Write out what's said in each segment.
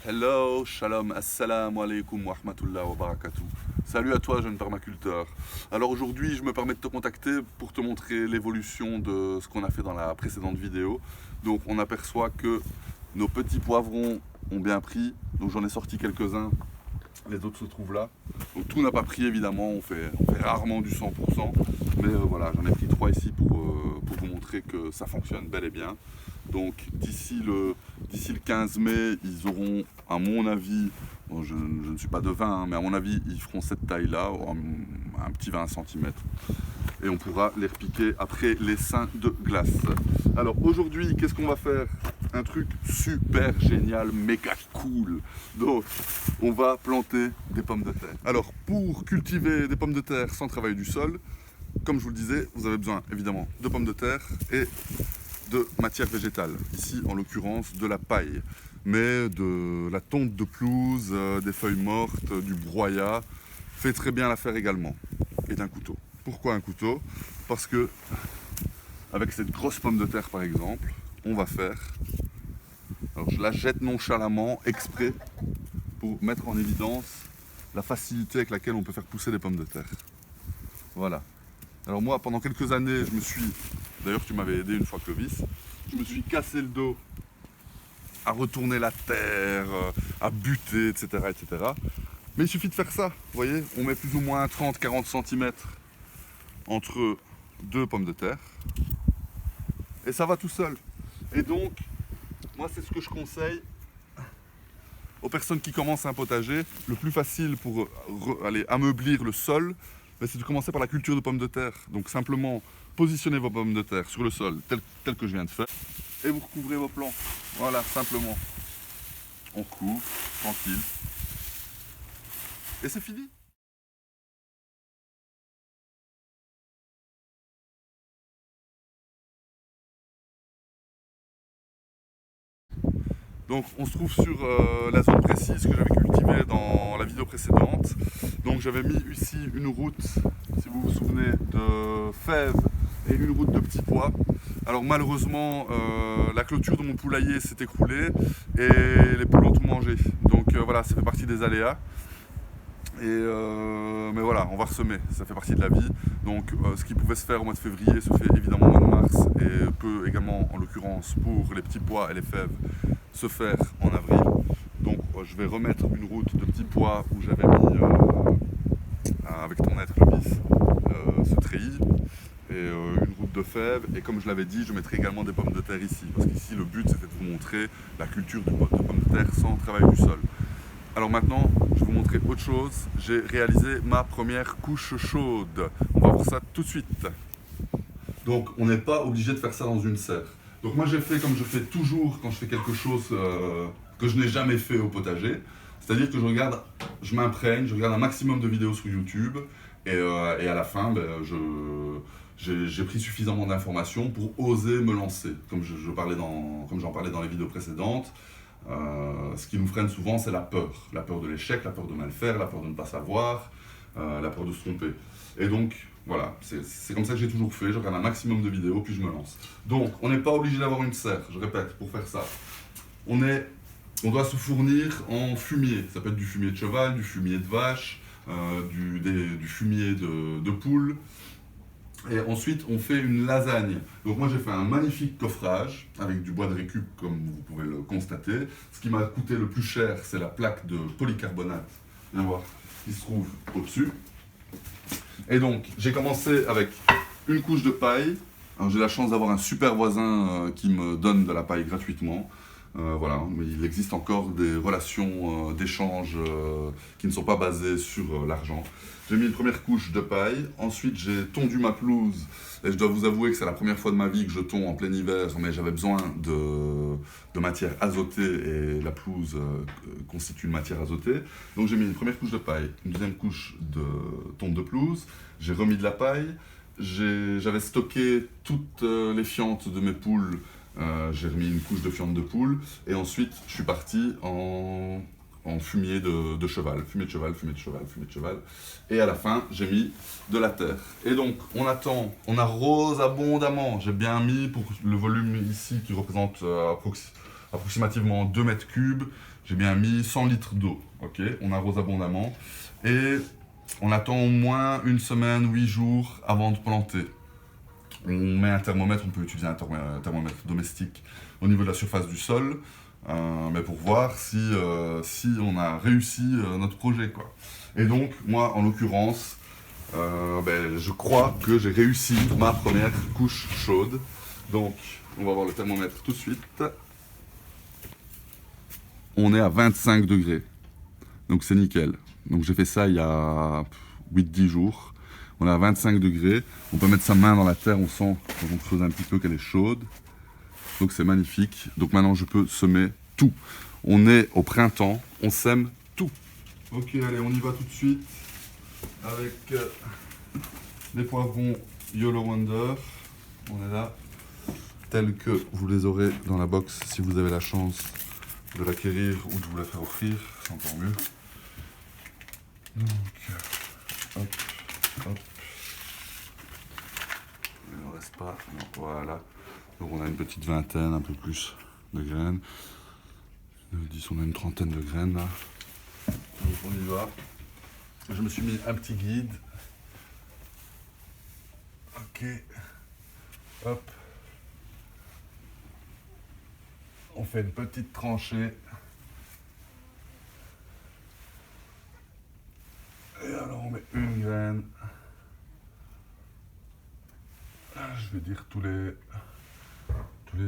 Hello, shalom, assalamu alaikum wa rahmatullah wa barakatuh. Salut à toi, jeune permaculteur. Alors aujourd'hui, je me permets de te contacter pour te montrer l'évolution de ce qu'on a fait dans la précédente vidéo. Donc on aperçoit que nos petits poivrons ont bien pris. Donc j'en ai sorti quelques-uns, les autres se trouvent là. Donc tout n'a pas pris évidemment, on fait rarement du 100%. Mais voilà, j'en ai pris 3 ici pour vous montrer que ça fonctionne bel et bien. Donc d'ici le 15 mai, ils auront, à mon avis, bon, je ne suis pas devin, mais à mon avis, ils feront cette taille-là, un petit 20 cm. Et on pourra les repiquer après les seins de glace. Alors aujourd'hui, qu'est-ce qu'on va faire? Un truc super génial, méga cool. Donc, on va planter des pommes de terre. Alors, pour cultiver des pommes de terre sans travailler du sol, comme je vous le disais, vous avez besoin évidemment de pommes de terre et de matière végétale, ici en l'occurrence de la paille, mais de la tonte de pelouse, des feuilles mortes, du broyat, fait très bien l'affaire également, et d'un couteau. Pourquoi un couteau? Parce que avec cette grosse pomme de terre par exemple, on va faire, alors je la jette nonchalamment, exprès, pour mettre en évidence la facilité avec laquelle on peut faire pousser des pommes de terre. Voilà. Alors moi, pendant quelques années, je me suis, d'ailleurs tu m'avais aidé une fois Clovis, je me suis cassé le dos à retourner la terre, à buter, etc., etc. Mais il suffit de faire ça, vous voyez, on met plus ou moins 30-40 cm entre deux pommes de terre, et ça va tout seul. Et donc, moi c'est ce que je conseille aux personnes qui commencent un potager. Le plus facile pour aller ameublir le sol, c'est de commencer par la culture de pommes de terre. Donc simplement positionnez vos pommes de terre sur le sol tel que je viens de faire et vous recouvrez vos plants. Voilà, simplement. On couvre, tranquille. Et c'est fini. Donc on se trouve sur la zone précise que j'avais cultivée dans la vidéo précédente. Donc j'avais mis ici une route, si vous vous souvenez, de fèves et une route de petits pois. Alors malheureusement, la clôture de mon poulailler s'est écroulée et les poules ont tout mangé. Donc voilà, ça fait partie des aléas. Mais voilà, on va ressemer, ça fait partie de la vie. Donc ce qui pouvait se faire au mois de février se fait évidemment au mois de mars et peut également, en l'occurrence pour les petits pois et les fèves, se faire en avril. Donc je vais remettre une route de petits pois où j'avais mis avec ton aide Clovis ce treillis et une route de fèves, et comme je l'avais dit, je mettrai également des pommes de terre ici, parce qu'ici le but c'était de vous montrer la culture de pommes de terre sans travail du sol. Alors maintenant, je vais vous montrer autre chose. J'ai réalisé ma première couche chaude. On va voir ça tout de suite. Donc on n'est pas obligé de faire ça dans une serre. Donc moi j'ai fait comme je fais toujours quand je fais quelque chose que je n'ai jamais fait au potager. C'est-à-dire que je m'imprègne, je regarde un maximum de vidéos sur YouTube et à la fin, j'ai pris suffisamment d'informations pour oser me lancer. Comme j'en parlais dans les vidéos précédentes. Ce qui nous freine souvent, c'est la peur. La peur de l'échec, la peur de mal faire, la peur de ne pas savoir, la peur de se tromper. Et donc, voilà, c'est comme ça que j'ai toujours fait. Je regarde un maximum de vidéos, puis je me lance. Donc, on n'est pas obligé d'avoir une serre, je répète, pour faire ça. On doit se fournir en fumier. Ça peut être du fumier de cheval, du fumier de vache, du fumier de poule. Et ensuite, on fait une lasagne. Donc moi, j'ai fait un magnifique coffrage avec du bois de récup, comme vous pouvez le constater. Ce qui m'a coûté le plus cher, c'est la plaque de polycarbonate, viens voir, qui se trouve au-dessus. Et donc, j'ai commencé avec une couche de paille. Alors, j'ai la chance d'avoir un super voisin qui me donne de la paille gratuitement. Voilà, mais il existe encore des relations d'échange qui ne sont pas basées sur l'argent. J'ai mis une première couche de paille, ensuite j'ai tondu ma pelouse, et je dois vous avouer que c'est la première fois de ma vie que je tonds en plein hiver, mais j'avais besoin de matière azotée, et la pelouse constitue une matière azotée. Donc j'ai mis une première couche de paille, une deuxième couche de tonte de pelouse, j'ai remis de la paille, j'avais stocké toutes les fientes de mes poules. J'ai remis une couche de fiente de poule et ensuite je suis parti en fumier de cheval, fumier de cheval, fumier de cheval, fumier de cheval, et à la fin j'ai mis de la terre. Et donc on attend, on arrose abondamment, j'ai bien mis pour le volume ici qui représente approximativement 2 mètres cubes. J'ai bien mis 100 litres d'eau. Ok, on arrose abondamment. Et on attend au moins une semaine, 8 jours avant de planter. On met un thermomètre, on peut utiliser un thermomètre domestique au niveau de la surface du sol, mais pour voir si on a réussi notre projet, quoi. Et donc, moi, en l'occurrence, je crois que j'ai réussi ma première couche chaude. Donc, on va voir le thermomètre tout de suite. On est à 25 degrés. Donc, c'est nickel. Donc, j'ai fait ça il y a 8-10 jours. On est à 25 degrés. On peut mettre sa main dans la terre, on sent quelque chose un petit peu qu'elle est chaude. Donc, c'est magnifique. Donc, maintenant, je peux semer tout. On est au printemps, on sème tout. Ok, allez, on y va tout de suite avec les poivrons Yolo Wonder. On est là, tels que vous les aurez dans la box si vous avez la chance de l'acquérir ou de vous la faire offrir, c'est encore mieux. Donc, hop, hop. Il n'en reste pas, non, voilà. Donc on a une petite vingtaine, un peu plus de graines. 10, on a une trentaine de graines là. Donc on y va. Je me suis mis un petit guide. Ok. Hop. On fait une petite tranchée. Et alors on met une graine. Je vais dire tous les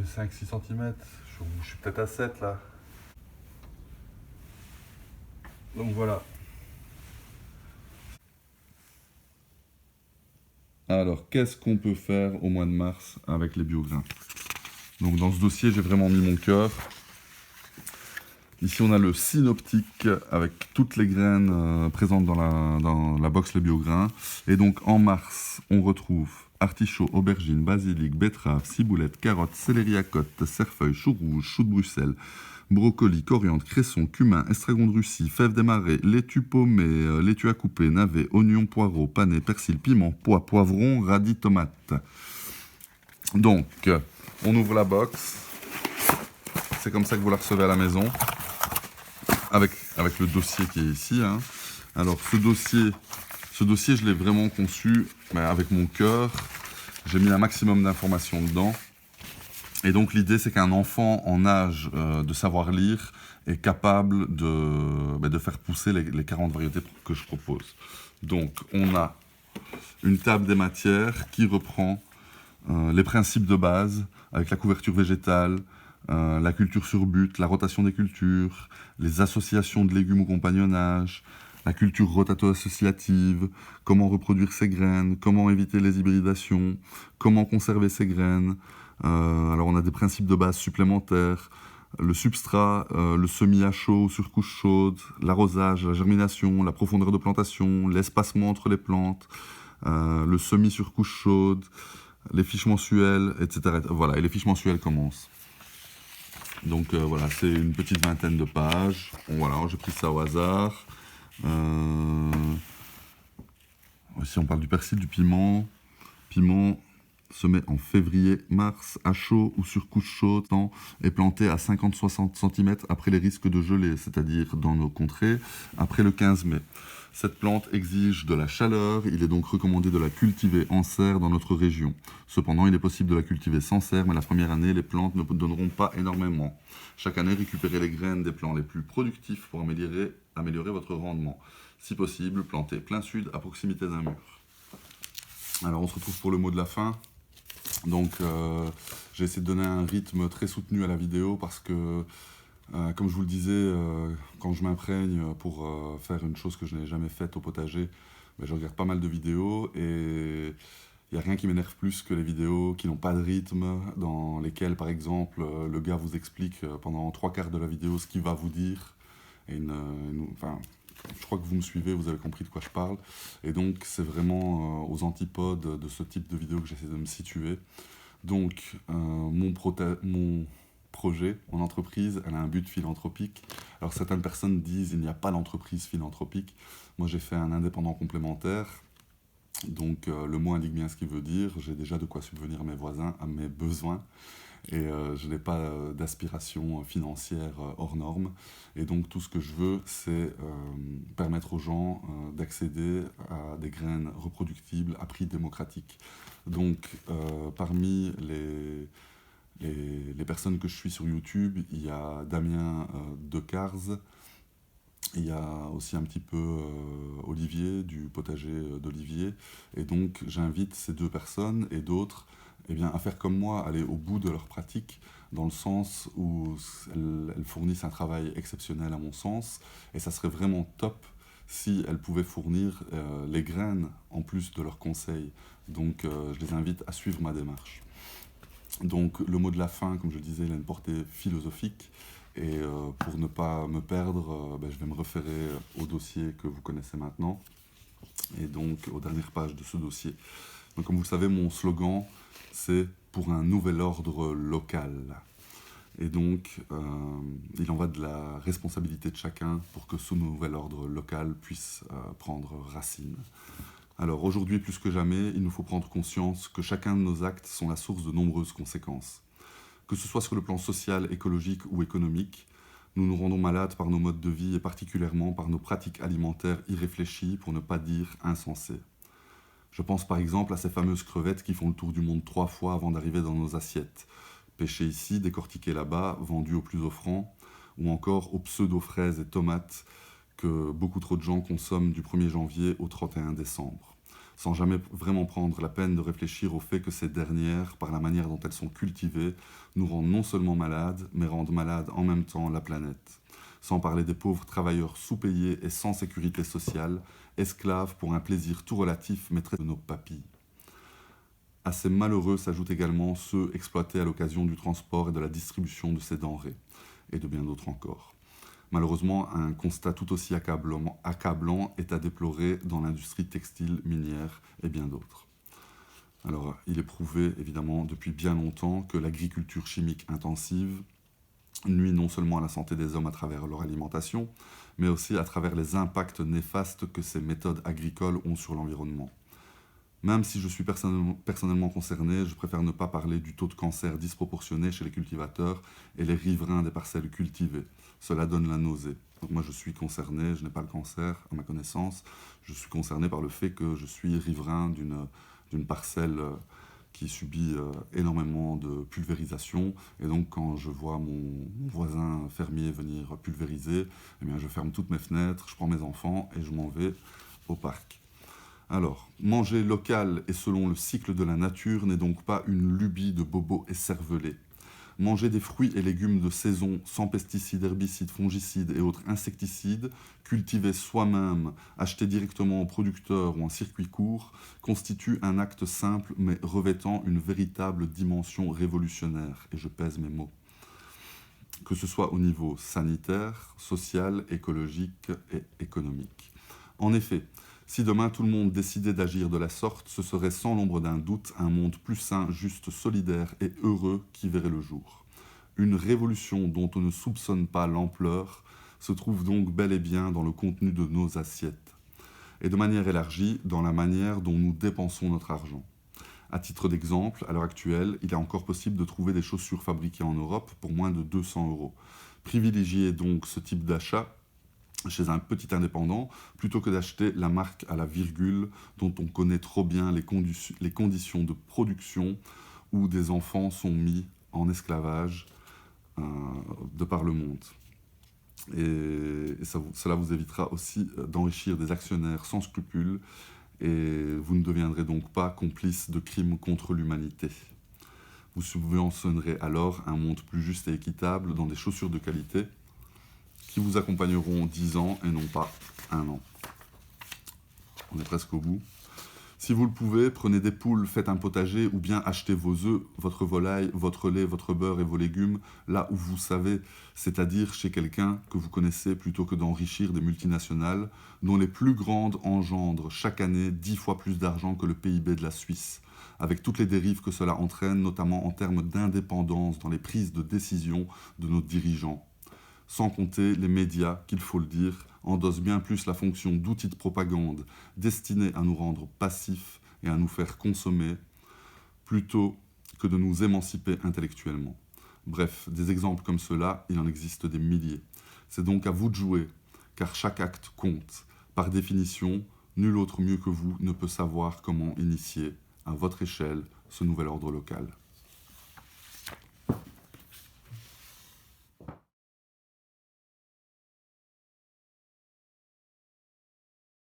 5-6 cm. Je suis peut-être à 7 là. Donc voilà. Alors, qu'est-ce qu'on peut faire au mois de mars avec les biograins? Donc dans ce dossier, j'ai vraiment mis mon cœur. Ici, on a le synoptique avec toutes les graines présentes dans la box Les Biograins. Et donc en mars, on retrouve artichaut, aubergine, basilic, betterave, ciboulette, carotte, céleri à côte, cerfeuil, chou rouge, chou de Bruxelles, brocoli, coriandre, cresson, cumin, estragon de Russie, fèves des marais, laitue paumée, laitue à couper, navet, oignon, poireau, panais, persil, piment, pois, poivron, radis, tomate. Donc, on ouvre la box. C'est comme ça que vous la recevez à la maison. Avec le dossier qui est ici. Hein. Alors, ce dossier, je l'ai vraiment conçu avec mon cœur. J'ai mis un maximum d'informations dedans. Et donc, l'idée, c'est qu'un enfant en âge de savoir lire est capable de faire pousser les 40 variétés que je propose. Donc, on a une table des matières qui reprend les principes de base avec la couverture végétale, la culture sur but, la rotation des cultures, les associations de légumes au compagnonnage, la culture rotato-associative, comment reproduire ses graines, comment éviter les hybridations, comment conserver ses graines. Alors on a des principes de base supplémentaires, le substrat, le semis à chaud sur couche chaude, l'arrosage, la germination, la profondeur de plantation, l'espacement entre les plantes, le semis sur couche chaude, les fiches mensuelles, etc. Voilà, et les fiches mensuelles commencent. Donc voilà, c'est une petite vingtaine de pages. Bon, voilà, j'ai pris ça au hasard. Ici, on parle du persil, du piment. Piment semé en février-mars, à chaud ou sur couche chaude, et planté à 50-60 cm après les risques de gelée, c'est-à-dire dans nos contrées, après le 15 mai. Cette plante exige de la chaleur, il est donc recommandé de la cultiver en serre dans notre région. Cependant, il est possible de la cultiver sans serre, mais la première année, les plantes ne donneront pas énormément. Chaque année, récupérez les graines des plants les plus productifs pour améliorer votre rendement. Si possible, plantez plein sud à proximité d'un mur. Alors, on se retrouve pour le mot de la fin. Donc, j'ai essayé de donner un rythme très soutenu à la vidéo parce que comme je vous le disais, quand je m'imprègne pour faire une chose que je n'ai jamais faite au potager, je regarde pas mal de vidéos et il n'y a rien qui m'énerve plus que les vidéos qui n'ont pas de rythme, dans lesquelles, par exemple, le gars vous explique pendant 3/4 de la vidéo ce qu'il va vous dire. Enfin, je crois que vous me suivez, vous avez compris de quoi je parle. Et donc, c'est vraiment aux antipodes de ce type de vidéo que j'essaie de me situer. Donc, mon projet, mon entreprise, elle a un but philanthropique. Alors certaines personnes disent il n'y a pas d'entreprise philanthropique. Moi j'ai fait un indépendant complémentaire. Donc le mot indique bien ce qu'il veut dire. J'ai déjà de quoi subvenir à mes voisins, à mes besoins. et je n'ai pas d'aspiration financière hors norme. Et donc tout ce que je veux, c'est permettre aux gens d'accéder à des graines reproductibles à prix démocratique. Donc parmi les personnes que je suis sur YouTube, il y a Damien Decars, il y a aussi un petit peu Olivier, du potager d'Olivier. Et donc j'invite ces deux personnes et d'autres eh bien, à faire comme moi, aller au bout de leur pratique, dans le sens où elles fournissent un travail exceptionnel à mon sens. Et ça serait vraiment top si elles pouvaient fournir les graines en plus de leurs conseils. Donc je les invite à suivre ma démarche. Donc le mot de la fin, comme je disais, il a une portée philosophique. Et pour ne pas me perdre, je vais me référer au dossier que vous connaissez maintenant, et donc aux dernières pages de ce dossier. Donc comme vous le savez, mon slogan, c'est « Pour un nouvel ordre local ». Et donc, il en va de la responsabilité de chacun pour que ce nouvel ordre local puisse prendre racine. Alors aujourd'hui, plus que jamais, il nous faut prendre conscience que chacun de nos actes sont la source de nombreuses conséquences. Que ce soit sur le plan social, écologique ou économique, nous nous rendons malades par nos modes de vie et particulièrement par nos pratiques alimentaires irréfléchies, pour ne pas dire insensées. Je pense par exemple à ces fameuses crevettes qui font le tour du monde 3 fois avant d'arriver dans nos assiettes. Pêchées ici, décortiquées là-bas, vendues au plus offrant, ou encore aux pseudo-fraises et tomates que beaucoup trop de gens consomment du 1er janvier au 31 décembre, sans jamais vraiment prendre la peine de réfléchir au fait que ces dernières, par la manière dont elles sont cultivées, nous rendent non seulement malades, mais rendent malades en même temps la planète. Sans parler des pauvres travailleurs sous-payés et sans sécurité sociale, esclaves pour un plaisir tout relatif, maîtres de nos papilles. À ces malheureux s'ajoutent également ceux exploités à l'occasion du transport et de la distribution de ces denrées, et de bien d'autres encore. Malheureusement, un constat tout aussi accablant est à déplorer dans l'industrie textile, minière et bien d'autres. Alors, il est prouvé, évidemment, depuis bien longtemps que l'agriculture chimique intensive nuit non seulement à la santé des hommes à travers leur alimentation, mais aussi à travers les impacts néfastes que ces méthodes agricoles ont sur l'environnement. Même si je suis personnellement concerné, je préfère ne pas parler du taux de cancer disproportionné chez les cultivateurs et les riverains des parcelles cultivées. Cela donne la nausée. Donc moi je suis concerné, je n'ai pas le cancer à ma connaissance, je suis concerné par le fait que je suis riverain d'une parcelle qui subit énormément de pulvérisation, et donc quand je vois mon voisin fermier venir pulvériser, eh bien je ferme toutes mes fenêtres, je prends mes enfants et je m'en vais au parc. Alors, manger local et selon le cycle de la nature n'est donc pas une lubie de bobos écervelés. Manger des fruits et légumes de saison sans pesticides, herbicides, fongicides et autres insecticides, cultivés soi-même, achetés directement aux producteurs ou en circuit court, constitue un acte simple mais revêtant une véritable dimension révolutionnaire, et je pèse mes mots. Que ce soit au niveau sanitaire, social, écologique et économique. En effet, si demain tout le monde décidait d'agir de la sorte, ce serait sans l'ombre d'un doute un monde plus sain, juste, solidaire et heureux qui verrait le jour. Une révolution dont on ne soupçonne pas l'ampleur se trouve donc bel et bien dans le contenu de nos assiettes, et de manière élargie dans la manière dont nous dépensons notre argent. À titre d'exemple, à l'heure actuelle, il est encore possible de trouver des chaussures fabriquées en Europe pour moins de 200 €. Privilégiez donc ce type d'achat chez un petit indépendant, plutôt que d'acheter la marque à la virgule dont on connaît trop bien les conditions de production où des enfants sont mis en esclavage de par le monde. Et cela vous évitera aussi d'enrichir des actionnaires sans scrupules, et vous ne deviendrez donc pas complice de crimes contre l'humanité. Vous subventionnerez alors un monde plus juste et équitable dans des chaussures de qualité qui vous accompagneront 10 ans et non pas 1 an. On est presque au bout. Si vous le pouvez, prenez des poules, faites un potager, ou bien achetez vos œufs, votre volaille, votre lait, votre beurre et vos légumes là où vous savez, c'est-à-dire chez quelqu'un que vous connaissez, plutôt que d'enrichir des multinationales dont les plus grandes engendrent chaque année 10 fois plus d'argent que le PIB de la Suisse, avec toutes les dérives que cela entraîne, notamment en termes d'indépendance dans les prises de décision de nos dirigeants. Sans compter les médias, qu'il faut le dire, endossent bien plus la fonction d'outils de propagande destinés à nous rendre passifs et à nous faire consommer, plutôt que de nous émanciper intellectuellement. Bref, des exemples comme cela, il en existe des milliers. C'est donc à vous de jouer, car chaque acte compte. Par définition, nul autre mieux que vous ne peut savoir comment initier, à votre échelle, ce nouvel ordre local.